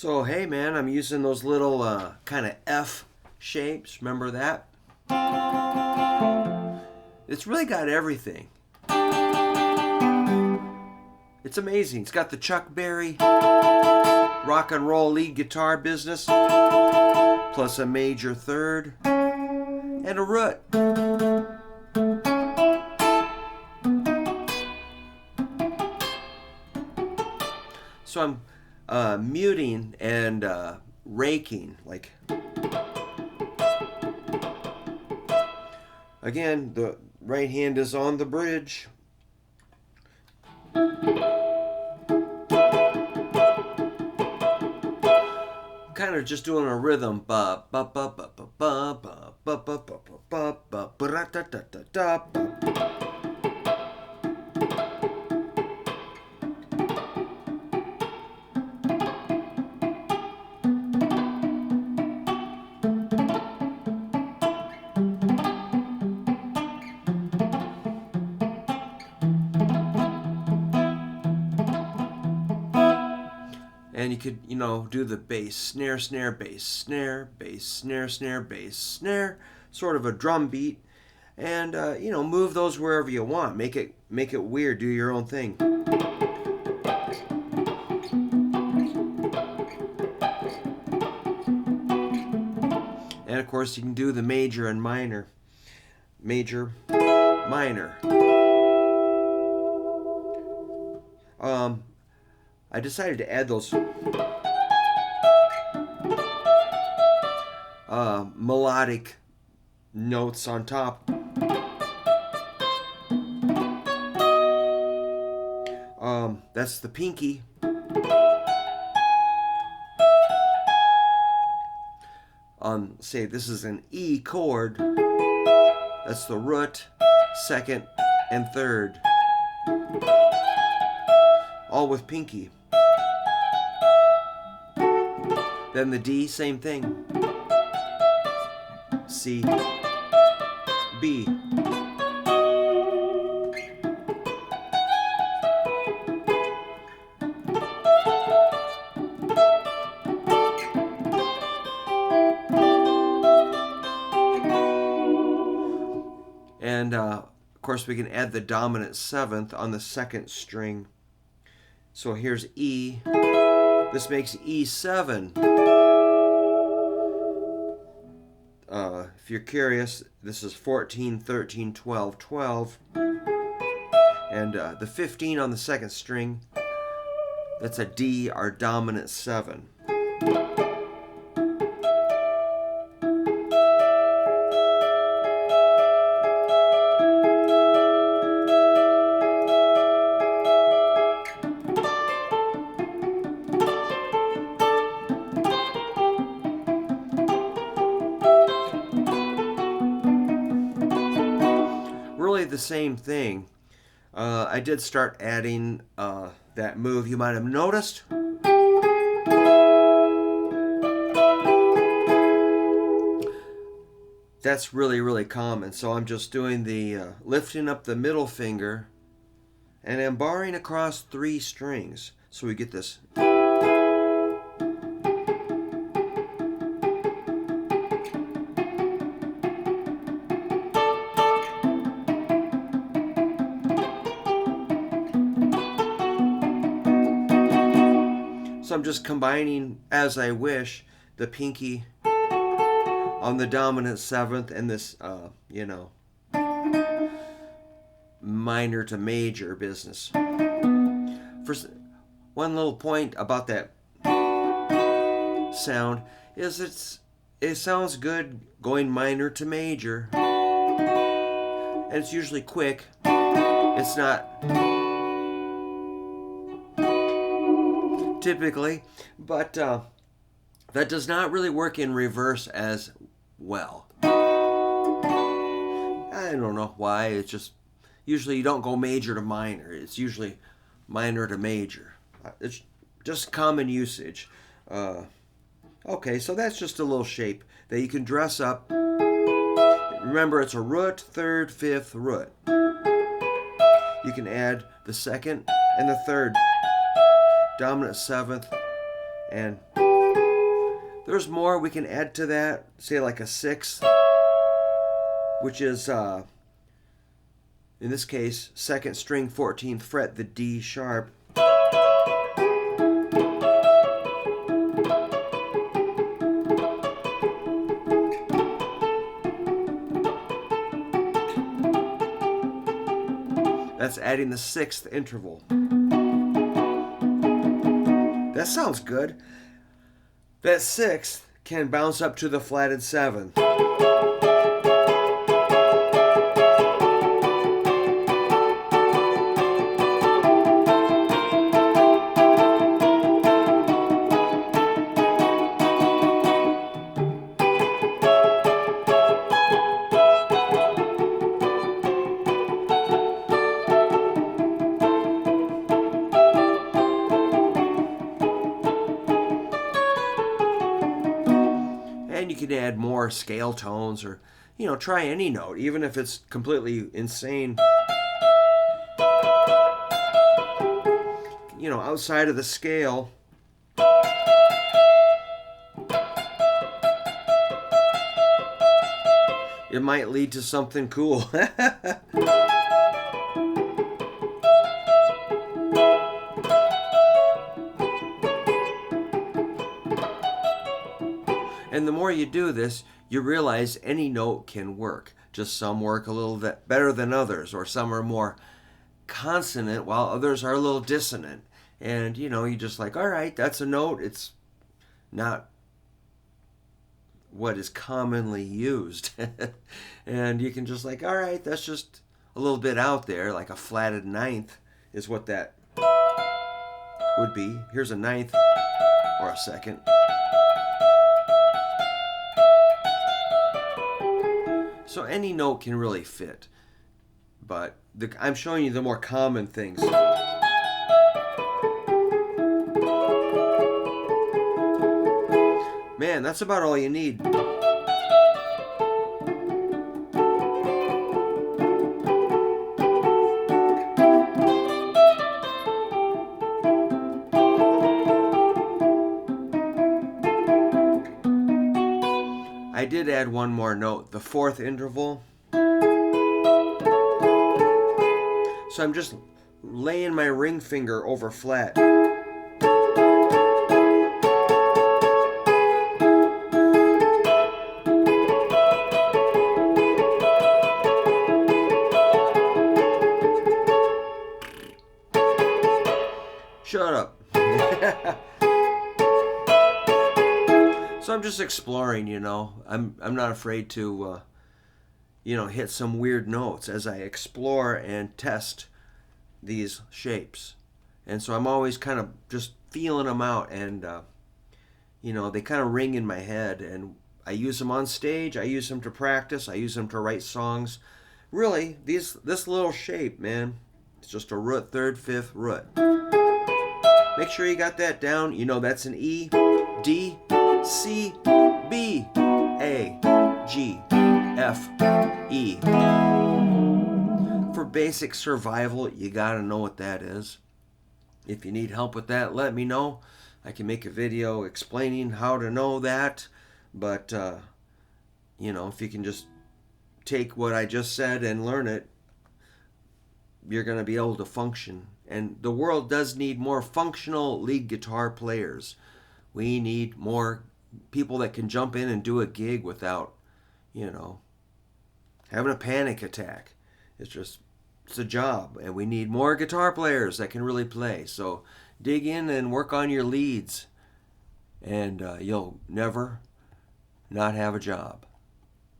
So hey man, I'm using those little kind of F shapes. Remember that? It's really got everything. It's amazing. It's got the Chuck Berry rock and roll lead guitar business, plus a major third and a root. So I'm muting and raking, like, again, the right hand is on the bridge. Kind of just doing a rhythm. Ba ba ba ba ba ba ba ba ba ba ba ba ba da da da da. And you could, do the bass, snare, snare, bass, snare, bass, snare, snare, bass, snare, sort of a drum beat, and move those wherever you want. Make it weird. Do your own thing. And of course, you can do the major and minor, major, minor. I decided to add those melodic notes on top. That's the pinky. Say this is an E chord. That's the root, second, and third. All with pinky. Then the D, same thing. C, B. And of course we can add the dominant seventh on the second string. So here's E. This makes E7. If you're curious, this is 14, 13, 12, 12. And the 15 on the second string, that's a D, our dominant 7. Really the same thing. I did start adding that move. You might have noticed. That's really, really common. So I'm just doing the lifting up the middle finger and I'm barring across 3 strings. So we get this. So I'm just combining, as I wish, the pinky on the dominant 7th and this, minor to major business. First, one little point about that sound is it sounds good going minor to major. And it's usually quick. It's not typically, but that does not really work in reverse as well. I don't know why. It's just usually you don't go major to minor. It's usually minor to major. It's just common usage. Okay, so that's just a little shape that you can dress up. Remember, it's a root, third, fifth, root. You can add the second and the third, dominant 7th, and There's more we can add to that, say like a 6th, which is, in this case, 2nd string, 14th fret, the D sharp. That's adding the 6th interval. That sounds good. That 6th can bounce up to the flatted 7th. And you can add more scale tones, or, try any note, even if it's completely insane. Outside of the scale. It might lead to something cool. And the more you do this, you realize any note can work. Just some work a little bit better than others, or some are more consonant while others are a little dissonant. And, you just like, all right, that's a note. It's not what is commonly used. And you can just like, all right, that's just a little bit out there, like a flatted 9th is what that would be. Here's a 9th or a 2nd. So any note can really fit, but I'm showing you the more common things. Man, that's about all you need. I did add one more note, the 4th interval. So I'm just laying my ring finger over flat. Shut up. So I'm just exploring, I'm not afraid to, hit some weird notes as I explore and test these shapes. And so I'm always kind of just feeling them out, and, they kind of ring in my head, and I use them on stage, I use them to practice, I use them to write songs. Really, this little shape, man, it's just a root, 3rd, 5th root. Make sure you got that down. That's an E, D, C, B, A, G, F, E. For basic survival, you gotta know what that is. If you need help with that, let me know. I can make a video explaining how to know that. But, if you can just take what I just said and learn it, you're gonna be able to function. And the world does need more functional lead guitar players. We need more people that can jump in and do a gig without, having a panic attack. It's a job, and we need more guitar players that can really play. So dig in and work on your leads, and you'll never not have a job.